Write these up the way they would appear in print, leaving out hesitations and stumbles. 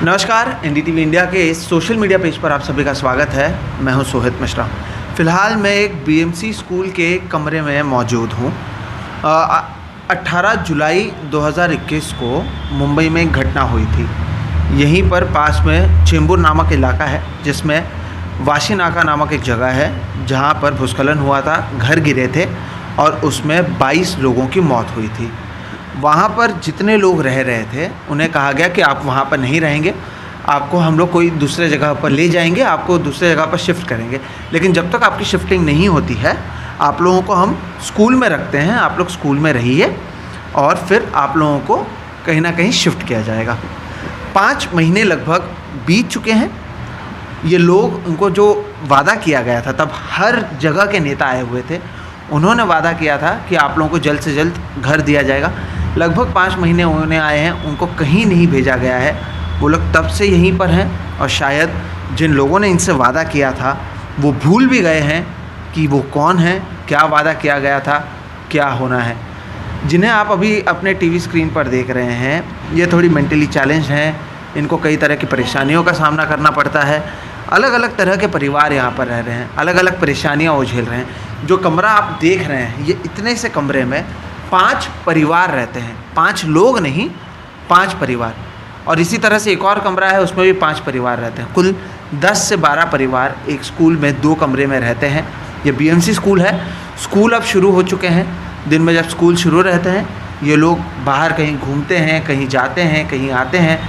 नमस्कार, NDTV India के इस सोशल मीडिया पेज पर आप सभी का स्वागत है। मैं हूं सोहित मिश्रा। फ़िलहाल मैं एक बीएमसी स्कूल के कमरे में मौजूद हूं। 18 जुलाई 2021 को मुंबई में एक घटना हुई थी। यहीं पर पास में चेंबूर नामक इलाका है, जिसमें वाशी नाका नामक एक जगह है जहां पर भूस्खलन हुआ था, घर गिरे थे और उसमें 22 लोगों की मौत हुई थी। वहाँ पर जितने लोग रह रहे थे उन्हें कहा गया कि आप वहाँ पर नहीं रहेंगे, आपको हम लोग कोई दूसरे जगह पर ले जाएंगे, आपको दूसरे जगह पर शिफ्ट करेंगे, लेकिन जब तक आपकी शिफ्टिंग नहीं होती है आप लोगों को हम स्कूल में रखते हैं, आप लोग स्कूल में रहिए और फिर आप लोगों को कहीं ना कहीं शिफ्ट किया जाएगा। 5 महीने लगभग बीत चुके हैं। ये लोग, उनको जो वादा किया गया था, तब हर जगह के नेता आए हुए थे, उन्होंने वादा किया था कि आप लोगों को जल्द से जल्द घर दिया जाएगा। लगभग 5 महीने उन्होंने आए हैं, उनको कहीं नहीं भेजा गया है। वो लोग तब से यहीं पर हैं और शायद जिन लोगों ने इनसे वादा किया था वो भूल भी गए हैं कि वो कौन है, क्या वादा किया गया था, क्या होना है। जिन्हें आप अभी अपने टीवी स्क्रीन पर देख रहे हैं, ये थोड़ी मेंटली चैलेंज हैं, इनको कई तरह की परेशानियों का सामना करना पड़ता है। अलग अलग तरह के परिवार यहाँ पर रह रहे हैं, अलग अलग परेशानियाँ वो झेल रहे हैं। जो कमरा आप देख रहे हैं, ये इतने से कमरे में 5 परिवार रहते हैं। 5 लोग नहीं, 5 परिवार। और इसी तरह से एक और कमरा है, उसमें भी 5 परिवार रहते हैं। कुल 10 से 12 परिवार एक स्कूल में 2 कमरे में रहते हैं। ये बीएमसी स्कूल है। स्कूल अब शुरू हो चुके हैं। दिन में जब स्कूल शुरू रहते हैं, ये लोग बाहर कहीं घूमते हैं, कहीं जाते हैं, कहीं आते हैं।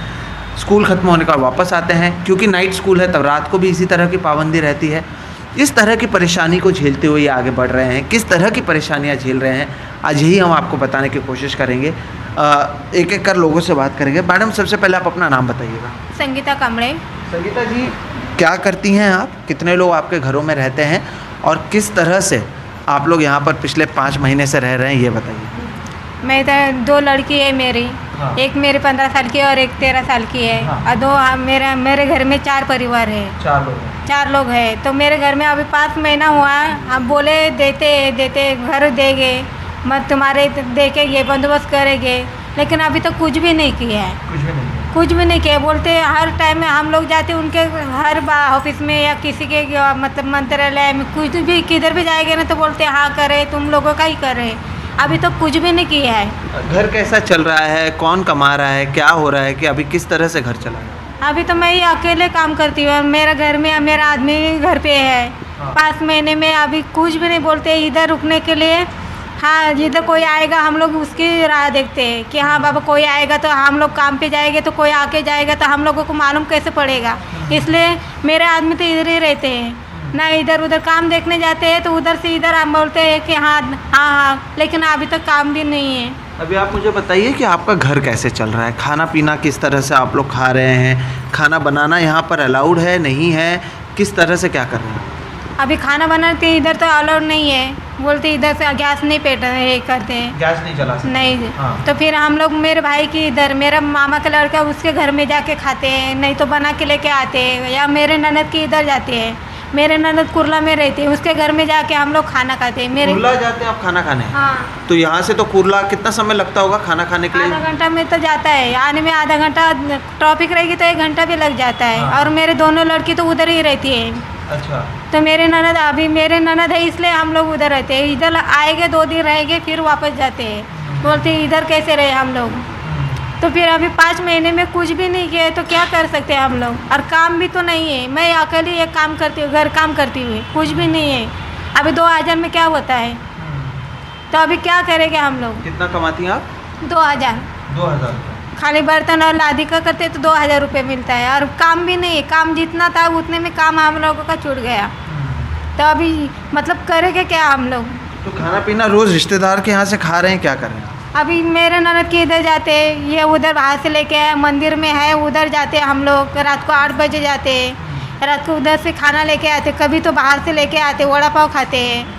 स्कूल ख़त्म होने का वापस आते हैं, क्योंकि नाइट स्कूल है, तब रात को भी इसी तरह की पाबंदी रहती है। इस तरह की परेशानी को झेलते हुए ये आगे बढ़ रहे हैं। किस तरह की परेशानियां झेल रहे हैं, आज यही हम आपको बताने की कोशिश करेंगे। एक एक कर लोगों से बात करेंगे। मैडम, सबसे पहले आप अपना नाम बताइएगा। संगीता कामड़े। संगीता जी, क्या करती हैं आप? कितने लोग आपके घरों में रहते हैं और किस तरह से आप लोग यहाँ पर पिछले 5 महीने से रह रहे हैं, ये बताइए। मैं तो 2 लड़की है मेरी। हाँ। एक मेरी 15 साल की और एक 13 साल की है। हाँ। और 2 मेरे घर में 4 परिवार है। 4 लोग हैं। तो मेरे घर में अभी 5 महीना हुआ है। हम बोले देते घर देंगे, मत तुम्हारे देखे ये बंदोबस्त करेंगे, लेकिन अभी तो कुछ भी नहीं किया है। कुछ भी नहीं किया। बोलते हर टाइम में हम लोग जाते उनके हर ऑफिस में या किसी के मतलब मंत्रालय में, कुछ भी किधर भी जाएंगे ना तो बोलते हाँ करे, तुम लोगों का ही करे। अभी तो कुछ भी नहीं किया है। घर कैसा चल रहा है? कौन कमा रहा है? क्या हो रहा है कि अभी किस तरह से घर चला है? अभी तो मैं ही अकेले काम करती हूँ। मेरा घर में मेरा आदमी घर पे है। 5 महीने में अभी कुछ भी नहीं बोलते इधर रुकने के लिए। हाँ, जिधर कोई आएगा हम लोग उसकी राह देखते हैं कि हाँ बाबा कोई आएगा तो हम लोग काम पे जाएंगे, तो कोई आके जाएगा तो हम लोगों को मालूम कैसे पड़ेगा। इसलिए मेरे आदमी तो इधर ही रहते हैं ना, इधर उधर काम देखने जाते हैं तो उधर से इधर हम बोलते हैं कि हाँ, लेकिन अभी तक काम भी नहीं है। अभी आप मुझे बताइए कि आपका घर कैसे चल रहा है? खाना पीना किस तरह से आप लोग खा रहे हैं? खाना बनाना यहाँ पर अलाउड है, नहीं है? किस तरह से क्या कर रहे हैं? अभी खाना बनाते इधर तो अलाउड नहीं है। बोलते इधर से गैस नहीं करते हैं। गैस नहीं चला सकते? नहीं। हाँ। तो फिर हम लोग मेरे भाई की इधर, मेरा मामा का लड़का उसके घर में जाके खाते हैं, नहीं तो बना के लेके आते हैं, या मेरे ननद की इधर जाते हैं। मेरे ननद कुर्ला में रहती है, उसके घर में जाके हम लोग खाना खाते हैं। कुर्ला जाते हैं आप खाना खाने? हाँ। तो यहाँ से तो कुर्ला कितना समय लगता होगा खाना खाने के लिए? आधा घंटा में तो जाता है, आने में आधा घंटा। ट्रैफिक रहेगी तो 1 घंटा भी लग जाता है। हाँ। और मेरे दोनों लड़की तो उधर ही रहती है। अच्छा। तो मेरे ननद है, इसलिए हम लोग उधर रहते हैं। इधर आएंगे 2 दिन रहेंगे फिर वापस जाते हैं। बोलते हैं इधर कैसे रहे हम लोग। तो फिर अभी 5 महीने में कुछ भी नहीं किया तो क्या कर सकते हैं हम लोग। और काम भी तो नहीं है। मैं अकेली एक काम करती हूँ, घर काम करती हूँ, कुछ भी नहीं है। अभी 2000 में क्या होता है? तो अभी क्या करेंगे हम लोग? कितना कमाती हैं आप? 2000। 2000? खाली बर्तन और लादी का करते तो 2000 रुपये मिलता है। और काम भी नहीं है। काम जितना था उतने में काम हम लोगों का छूट गया। तो अभी मतलब करेंगे क्या हम लोग? तो खाना पीना रोज़ रिश्तेदार के यहाँ से खा रहे हैं, क्या कर रहे हैं? अभी मेरे ननद के इधर जाते हैं, ये उधर बाहर से लेके आए, मंदिर में है उधर जाते हैं हम लोग। रात को 8 बजे जाते हैं, रात को उधर से खाना लेके आते। कभी तो बाहर से लेके आते, वड़ा पाव खाते हैं।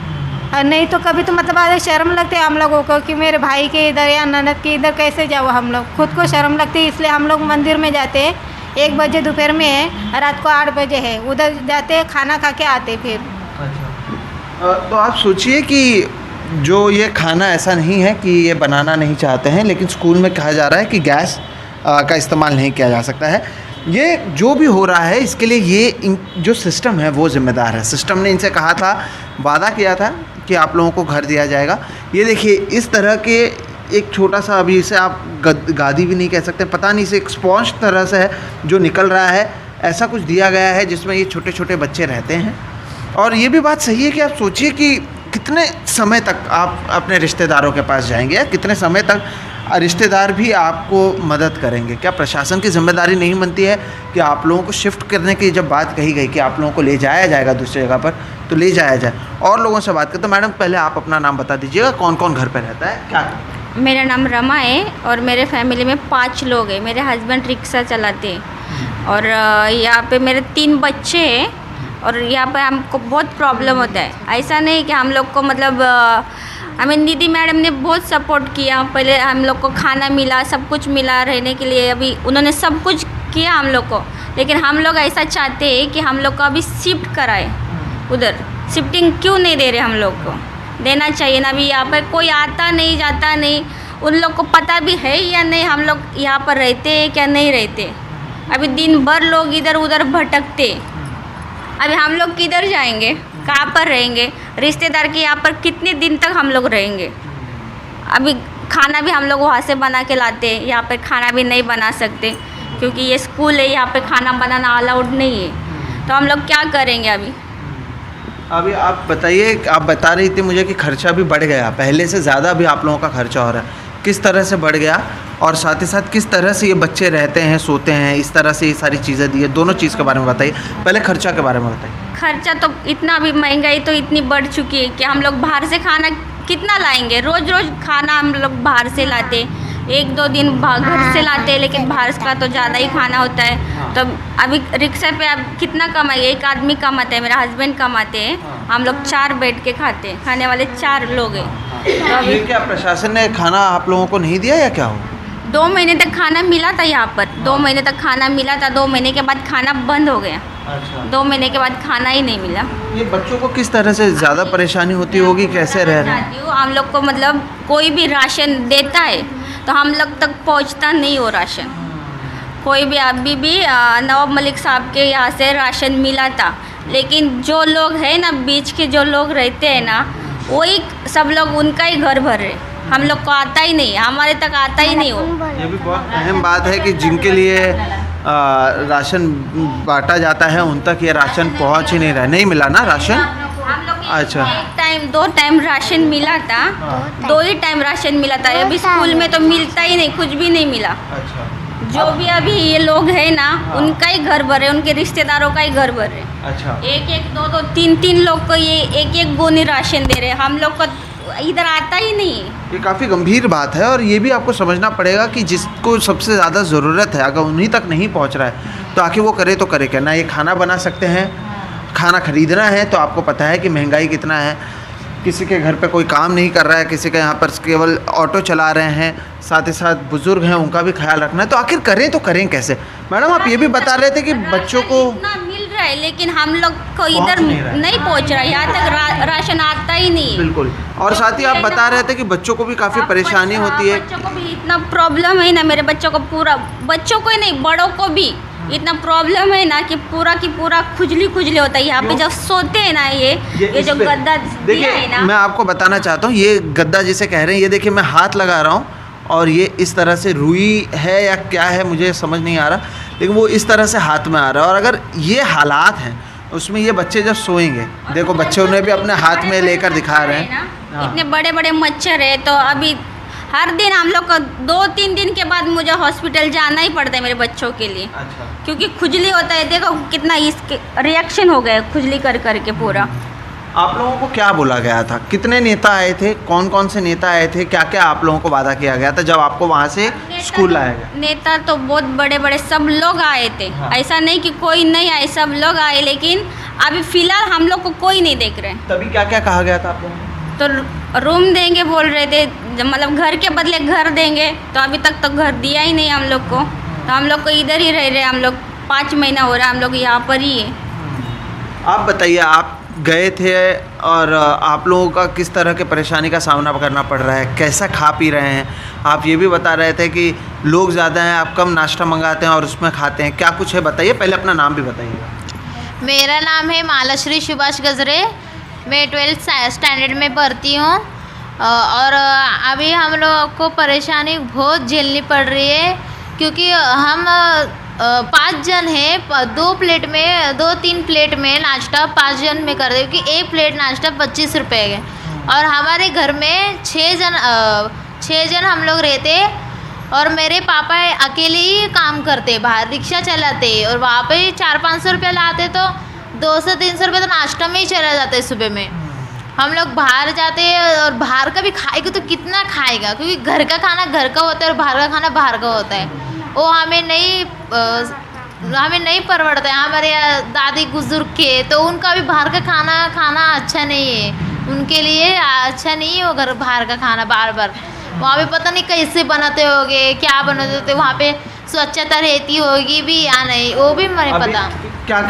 और नहीं तो कभी तो मतलब आधे शर्म लगते हैं हम लोगों को कि मेरे भाई के इधर या ननद के इधर कैसे जाओ। हम लोग खुद को शर्म लगती है, इसलिए हम लोग मंदिर में जाते हैं। 1 बजे दोपहर में है, रात को 8 बजे है, उधर जाते हैं, खाना खा के आते फिर। अच्छा। तो आप सोचिए कि जो ये खाना ऐसा नहीं है कि ये बनाना नहीं चाहते हैं, लेकिन स्कूल में कहा जा रहा है कि गैस का इस्तेमाल नहीं किया जा सकता है। ये जो भी हो रहा है इसके लिए जो सिस्टम है वो जिम्मेदार है। सिस्टम ने इनसे कहा था, वादा किया था कि आप लोगों को घर दिया जाएगा। ये देखिए इस तरह के एक छोटा सा, अभी इसे आप गादी भी नहीं कह सकते, पता नहीं इसे एक स्पॉन्ज तरह से है जो निकल रहा है, ऐसा कुछ दिया गया है जिसमें ये छोटे छोटे बच्चे रहते हैं। और ये भी बात सही है कि आप सोचिए कि कितने समय तक आप अपने रिश्तेदारों के पास जाएंगे, कितने समय तक रिश्तेदार भी आपको मदद करेंगे। क्या प्रशासन की जिम्मेदारी नहीं बनती है कि आप लोगों को शिफ्ट करने की जब बात कही गई कि आप लोगों को ले जाया जाएगा दूसरी जगह पर, तो ले जाया जाए। और लोगों से बात करते तो मैडम पहले आप अपना नाम बता दीजिएगा, कौन कौन घर पर रहता है, क्या? मेरा नाम रमा है और मेरे फैमिली में 5 लोग हैं। मेरे हस्बैंड रिक्शा चलाते हैं और यहाँ पे मेरे 3 बच्चे हैं और यहाँ पे हमको बहुत प्रॉब्लम होता है। ऐसा नहीं कि हम लोग को मतलब हमें निधि मैडम ने बहुत सपोर्ट किया। पहले हम लोग को खाना मिला, सब कुछ मिला रहने के लिए, अभी उन्होंने सब कुछ किया हम लोग को। लेकिन हम लोग ऐसा चाहते हैं कि हम लोग को अभी शिफ्ट कराए उधर। शिफ्टिंग क्यों नहीं दे रहे हम लोग को? देना चाहिए ना। अभी यहाँ पर कोई आता नहीं जाता नहीं, उन लोग को पता भी है या नहीं हम लोग यहाँ पर रहते हैं क्या नहीं रहते। अभी दिन भर लोग इधर उधर भटकते, अभी हम लोग किधर जाएंगे, कहाँ पर रहेंगे? रिश्तेदार के यहाँ पर कितने दिन तक हम लोग रहेंगे? अभी खाना भी हम लोग वहाँ से बना के लाते हैं, यहाँ पर खाना भी नहीं बना सकते क्योंकि ये स्कूल है, यहाँ पे खाना बनाना अलाउड नहीं है। तो हम लोग क्या करेंगे अभी आप बताइए, आप बता रही थी मुझे कि खर्चा भी बढ़ गया, पहले से ज़्यादा भी आप लोगों का खर्चा हो रहा है। किस तरह से बढ़ गया और साथ ही साथ किस तरह से ये बच्चे रहते हैं, सोते हैं, इस तरह से ये सारी चीज़ें दी है, दोनों चीज़ के बारे में बताइए। पहले खर्चा के बारे में बताइए। खर्चा तो इतना भी, महंगाई तो इतनी बढ़ चुकी है कि हम लोग बाहर से खाना कितना लाएंगे? रोज़ रोज़ खाना हम लोग बाहर से लाते, 1-2 दिन घर से लाते हैं, लेकिन बाहर का तो ज़्यादा ही खाना होता है। तो अभी रिक्शा पे अब कितना कमाएंगे? एक आदमी कमाते हैं, मेरा हस्बैंड कमाते हैं, हम लोग 4 बैठ के खाते हैं, खाने वाले 4 लोग हैं। तो अभी क्या प्रशासन ने खाना आप लोगों को नहीं दिया या क्या हो? 2 महीने तक खाना मिला था यहाँ पर, 2 महीने तक खाना मिला था, 2 महीने के बाद खाना बंद हो गया। अच्छा। 2 महीने के बाद खाना ही नहीं मिला। ये बच्चों को किस तरह से ज़्यादा परेशानी होती होगी, कैसे रह रहे हैं? हम लोग को मतलब कोई भी राशन देता है तो हम लोग तक पहुंचता नहीं हो राशन। कोई भी अभी भी नवाब मलिक साहब के यहाँ से राशन मिला था, लेकिन जो लोग हैं ना, बीच के जो लोग रहते हैं ना, वही सब लोग उनका ही घर भर रहे, हम लोग को आता ही नहीं, हमारे तक आता ही नहीं हो। ये भी बहुत अहम बात है कि जिनके लिए राशन बांटा जाता है उन तक ये राशन पहुंच ही नहीं रहा, नहीं मिला ना राशन। हम लोग अच्छा। 1 टाइम 2 टाइम राशन मिला था, 2 ही टाइम राशन मिला था। अभी स्कूल में तो मिलता ही नहीं, कुछ भी नहीं मिला। अच्छा। जो भी अभी ये लोग हैं ना, उनका ही घर भर है, उनके रिश्तेदारों का ही घर भर है। अच्छा। 1-1, 2-2, 3-3 लोग को ये 1-1 गोनी राशन दे रहे हैं, हम लोग को इधर आता ही नहीं। ये काफ़ी गंभीर बात है और ये भी आपको समझना पड़ेगा कि जिसको सबसे ज़्यादा ज़रूरत है, अगर उन्हीं तक नहीं पहुंच रहा है तो आखिर वो करे तो करे क्या? ना ये खाना बना सकते हैं, खाना खरीदना है तो आपको पता है कि महंगाई कितना है। किसी के घर पे कोई काम नहीं कर रहा है, किसी के यहाँ पर केवल ऑटो चला रहे हैं, साथ ही साथ बुजुर्ग हैं, उनका भी ख्याल रखना है। तो आखिर करें तो करें कैसे? मैडम आप ये भी बता रहे थे कि बच्चों को इतना मिल रहा है, लेकिन हम लोग को इधर नहीं पहुंच रहा है, यहाँ तक राशन आता ही नहीं। बिल्कुल। और साथ ही आप बता रहे थे कि बच्चों को भी काफ़ी परेशानी होती है। बच्चों को भी इतना प्रॉब्लम है ना, मेरे बच्चों को पूरा, बच्चों को ही नहीं बड़ों को भी इतना प्रॉब्लम है ना कि पूरा की पूरा खुजली होता है। यहाँ पे जब सोते हैं ना, ये जो गद्दा दिया है ना, मैं आपको बताना चाहता हूँ, ये गद्दा जिसे कह रहे हैं, ये देखिए मैं हाथ लगा रहा हूँ और ये इस तरह से रुई है या क्या है मुझे समझ नहीं आ रहा, लेकिन वो इस तरह से हाथ में आ रहा है। और अगर ये हालात हैं उसमें ये बच्चे जब सोएंगे, देखो बच्चे उन्हें भी अपने हाथ में लेकर दिखा रहे हैं, इतने बड़े बड़े मच्छर है। तो अभी हर दिन हम लोग को 2-3 दिन के बाद मुझे हॉस्पिटल जाना ही पड़ता है मेरे बच्चों के लिए। अच्छा। क्योंकि खुजली होता है, देखो कितना इसके रिएक्शन हो गया खुजली कर करके पूरा। आप लोगों को क्या बोला गया था? कितने नेता आए थे, कौन कौन से नेता आए थे, क्या क्या आप लोगों को वादा किया गया था जब आपको वहाँ से स्कूल लाया गया? नेता तो बहुत बड़े बड़े सब लोग आए थे। हाँ। ऐसा नहीं कि कोई नहीं आए, सब लोग आए, लेकिन अभी फिलहाल हम लोग को कोई नहीं देख रहे। तभी क्या क्या कहा गया था आप लोगों को? तो रूम देंगे बोल रहे थे, मतलब घर के बदले घर देंगे, तो अभी तक तो घर दिया ही नहीं हम लोग को। तो हम लोग को इधर ही रह रहे, हम लोग 5 महीना हो रहा है हम लोग यहाँ पर ही है। आप बताइए, आप गए थे और आप लोगों का किस तरह के परेशानी का सामना करना पड़ रहा है, कैसा खा पी रहे हैं? आप ये भी बता रहे थे कि लोग ज़्यादा हैं, आप कम नाश्ता मंगाते हैं और उसमें खाते हैं, क्या कुछ है बताइए। पहले अपना नाम भी बताइएगा। मेरा नाम है मालाश्री सुभाष गजरे, मैं 12th स्टैंडर्ड में पढ़ती हूँ और अभी हम लोग को परेशानी बहुत झेलनी पड़ रही है क्योंकि हम 5 जन हैं, 2-3 प्लेट में नाश्ता 5 जन में कर दे क्योंकि एक प्लेट नाश्ता 25 रुपये है और हमारे घर में 6 जन हम लोग रहते और मेरे पापा अकेले ही काम करते, बाहर रिक्शा चलाते और वहाँ पे 400-500 रुपये लाते तो 200-300 रुपये तो नाश्ता में ही चला जाते सुबह में। हम लोग बाहर जाते और बाहर का भी खाएगा तो कितना खाएगा क्योंकि घर का खाना घर का होता है और बाहर का खाना बाहर का होता है, वो हमें नहीं परवड़ता है। हमारे दादी बुजुर्ग के तो उनका भी बाहर का खाना अच्छा नहीं है, उनके लिए अच्छा नहीं है वो घर बाहर का खाना। बार बार वहाँ पे पता नहीं कैसे बनाते होगे, क्या बनाते होते, वहाँ पे स्वच्छता रहती होगी भी या नहीं, वो भी मुझे पता। क्या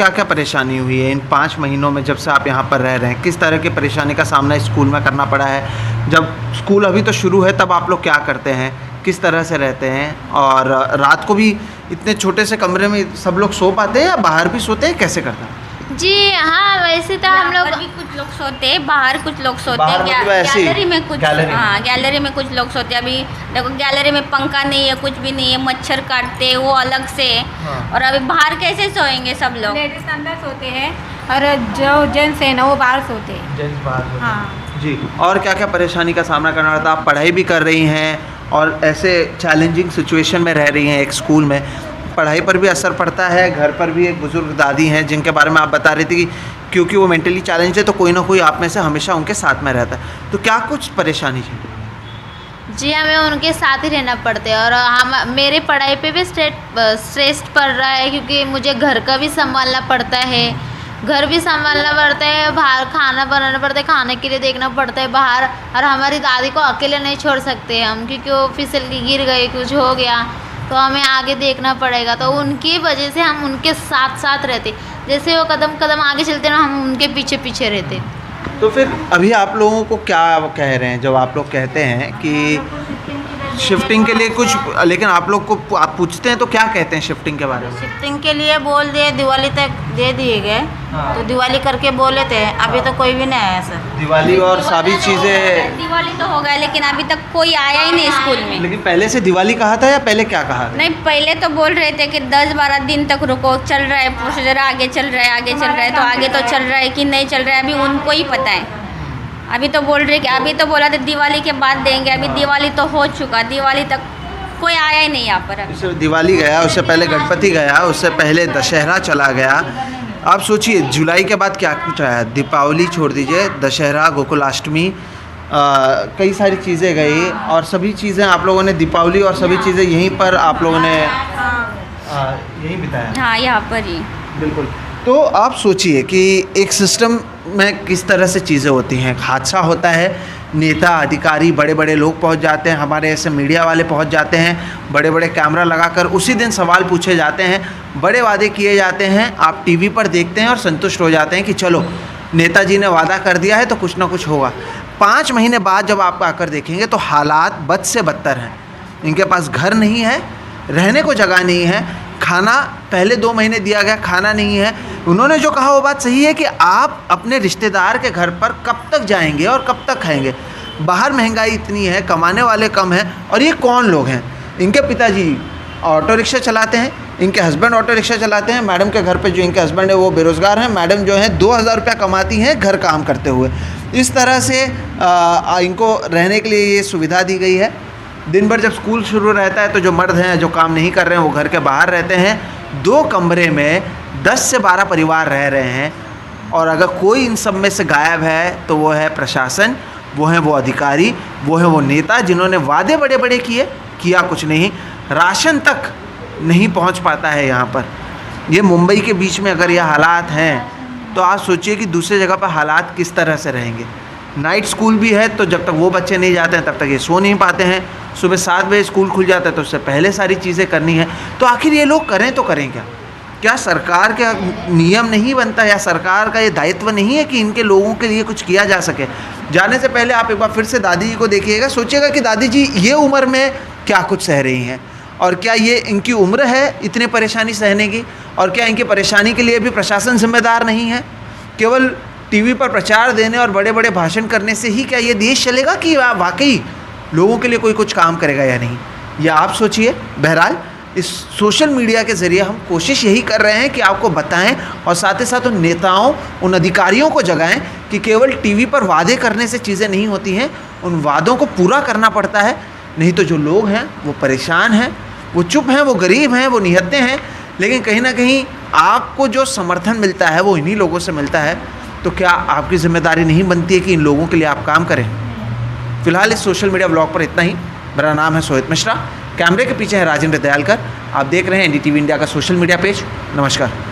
क्या परेशानी हुई है इन 5 महीनों में जब से आप यहाँ पर रह रहे हैं? किस तरह की परेशानी का सामना स्कूल में करना पड़ा है? जब स्कूल अभी तो शुरू है तब आप लोग क्या करते हैं, किस तरह से रहते हैं? और रात को भी इतने छोटे से कमरे में सब लोग सो पाते हैं या बाहर भी सोते हैं, कैसे करते हैं? जी हाँ, वैसे तो हम लोग भी कुछ लोग सोते हैं, बाहर कुछ लोग सोते बाहर हैं, मतलब ऐसे ही? गैलरी में कुछ, गैलरी में? हाँ गैलरी में कुछ लोग सोते हैं। अभी देखो गैलरी में पंखा नहीं है, कुछ भी नहीं है, मच्छर काटते हैं वो अलग से। हाँ। और अभी बाहर कैसे सोएंगे सब लोग? लेडीज अंदर सोते हैं और जो जेंट्स है ना वो बाहर सोते हैं। जेंट्स बाहर हाँ जी। और क्या क्या परेशानी का सामना करना पड़ता है? आप पढ़ाई भी कर रही हैं और ऐसे चैलेंजिंग सिचुएशन में रह रही हैं एक स्कूल में, पढ़ाई पर भी असर पड़ता है, घर पर भी एक बुज़ुर्ग दादी हैं जिनके बारे में आप बता रही थी कि क्योंकि वो मेंटली चैलेंज है तो कोई ना कोई आप में से हमेशा उनके साथ में रहता है, तो क्या कुछ परेशानी है? जी हमें उनके साथ ही रहना पड़ता है और हम मेरे पढ़ाई पे भी स्ट्रेस पड़ रहा है क्योंकि मुझे घर का भी संभालना पड़ता है, घर भी संभालना पड़ता है, बाहर खाना बनाना पड़ता है, खाने के लिए देखना पड़ता है बाहर। और हमारी दादी को अकेले नहीं छोड़ सकते हम क्योंकि वो फिसली गिर गए, कुछ हो गया तो हमें आगे देखना पड़ेगा, तो उनकी वजह से हम उनके साथ साथ रहते, जैसे वो कदम कदम आगे चलते ना हम उनके पीछे पीछे रहते। तो फिर अभी आप लोगों को क्या कह रहे हैं जब आप लोग कहते हैं कि शिफ्टिंग के लिए कुछ, लेकिन आप लोग को आप पूछते हैं तो क्या कहते हैं शिफ्टिंग के बारे में? शिफ्टिंग के लिए बोल दिए, दिवाली तक दे दिए गए। हाँ। तो दिवाली करके बोले थे, अभी तो कोई भी नहीं आया सर। दिवाली और सभी चीज़ें, दिवाली तो हो गया लेकिन अभी तक कोई आया ही नहीं स्कूल में। लेकिन पहले से दिवाली कहा था या पहले क्या कहा था? नहीं, पहले तो बोल रहे थे कि 10-12 दिन तक रुको, चल रहा है प्रोसीजर, आगे चल रहा है, आगे चल रहा है। तो आगे तो चल रहा है कि नहीं चल रहा है अभी उनको ही पता है। अभी तो बोल रहे कि अभी तो बोला था दिवाली के बाद देंगे, अभी दिवाली तो हो चुका, दिवाली तक कोई आया ही नहीं यहाँ पर। उससे दिवाली गया, उससे पहले गणपति गया, उससे पहले दशहरा चला गया। आप सोचिए जुलाई के बाद क्या कुछ आया, दीपावली छोड़ दीजिए, दशहरा, गोकुलाष्टमी, कई सारी चीज़ें गई और सभी चीज़ें आप लोगों ने, दीपावली और सभी चीज़ें यहीं पर आप लोगों ने यहीं बिताया। हाँ यहाँ पर ही। बिल्कुल। तो आप सोचिए कि एक सिस्टम में किस तरह से चीज़ें होती हैं, हादसा होता है, नेता अधिकारी बड़े बड़े लोग पहुंच जाते हैं, हमारे ऐसे मीडिया वाले पहुंच जाते हैं, बड़े बड़े कैमरा लगाकर उसी दिन सवाल पूछे जाते हैं, बड़े वादे किए जाते हैं, आप टीवी पर देखते हैं और संतुष्ट हो जाते हैं कि चलो नेताजी ने वादा कर दिया है तो कुछ ना कुछ होगा। 5 महीने बाद जब आप आकर देखेंगे तो हालात बद से बदतर हैं। इनके पास घर नहीं है, रहने को जगह नहीं है, खाना पहले 2 महीने दिया गया खाना नहीं है। उन्होंने जो कहा वो बात सही है कि आप अपने रिश्तेदार के घर पर कब तक जाएंगे और कब तक खाएंगे? बाहर महंगाई इतनी है, कमाने वाले कम हैं। और ये कौन लोग हैं? इनके पिताजी ऑटो रिक्शा चलाते हैं, इनके हस्बैंड ऑटो रिक्शा चलाते हैं, मैडम के घर पे जो इनके हस्बैंड है वो बेरोज़गार हैं, मैडम जो है 2000 रुपया कमाती हैं घर काम करते हुए। इस तरह से इनको रहने के लिए ये सुविधा दी गई है। दिन भर जब स्कूल शुरू रहता है तो जो मर्द हैं जो काम नहीं कर रहे हैं वो घर के बाहर रहते हैं। 2 कमरे में 10 से 12 परिवार रह रहे हैं और अगर कोई इन सब में से गायब है तो वो है प्रशासन, वो है वो अधिकारी, वो है वो नेता जिन्होंने वादे बड़े बड़े किया कुछ नहीं, राशन तक नहीं पहुंच पाता है यहाँ पर। ये मुंबई के बीच में अगर ये हालात हैं तो आप सोचिए कि दूसरी जगह पर हालात किस तरह से रहेंगे। नाइट स्कूल भी है तो जब तक वो बच्चे नहीं जाते हैं तब तक ये सो नहीं पाते हैं। सुबह 7 बजे स्कूल खुल जाता है तो उससे पहले सारी चीज़ें करनी है। तो आखिर ये लोग करें तो करें क्या? क्या सरकार का नियम नहीं बनता या सरकार का ये दायित्व नहीं है कि इनके लोगों के लिए कुछ किया जा सके? जाने से पहले आप एक बार फिर से दादी जी को देखिएगा, सोचिएगा कि दादी जी ये उम्र में क्या कुछ सह रही हैं, और क्या ये इनकी उम्र है इतने परेशानी सहने की, और क्या इनकी परेशानी के लिए भी प्रशासन जिम्मेदार नहीं है। केवल टीवी पर प्रचार देने और बड़े बड़े भाषण करने से ही क्या ये देश चलेगा कि वाकई लोगों के लिए कोई कुछ काम करेगा या नहीं, या आप सोचिए। बहरहाल इस सोशल मीडिया के ज़रिए हम कोशिश यही कर रहे हैं कि आपको बताएं और साथ ही साथ उन नेताओं, उन अधिकारियों को जगाएं कि केवल टीवी पर वादे करने से चीज़ें नहीं होती हैं, उन वादों को पूरा करना पड़ता है। नहीं तो जो लोग हैं वो परेशान हैं, वो चुप हैं, वो गरीब हैं, वो निहत्ते हैं, लेकिन कहीं ना कहीं आपको जो समर्थन मिलता है वो इन्हीं लोगों से मिलता है। तो क्या आपकी जिम्मेदारी नहीं बनती है कि इन लोगों के लिए आप काम करें? फिलहाल इस सोशल मीडिया ब्लॉग पर इतना ही। मेरा नाम है सोहित मिश्रा, कैमरे के पीछे है राजेंद्र दयालकर। आप देख रहे हैं NDTV इंडिया का सोशल मीडिया पेज। नमस्कार।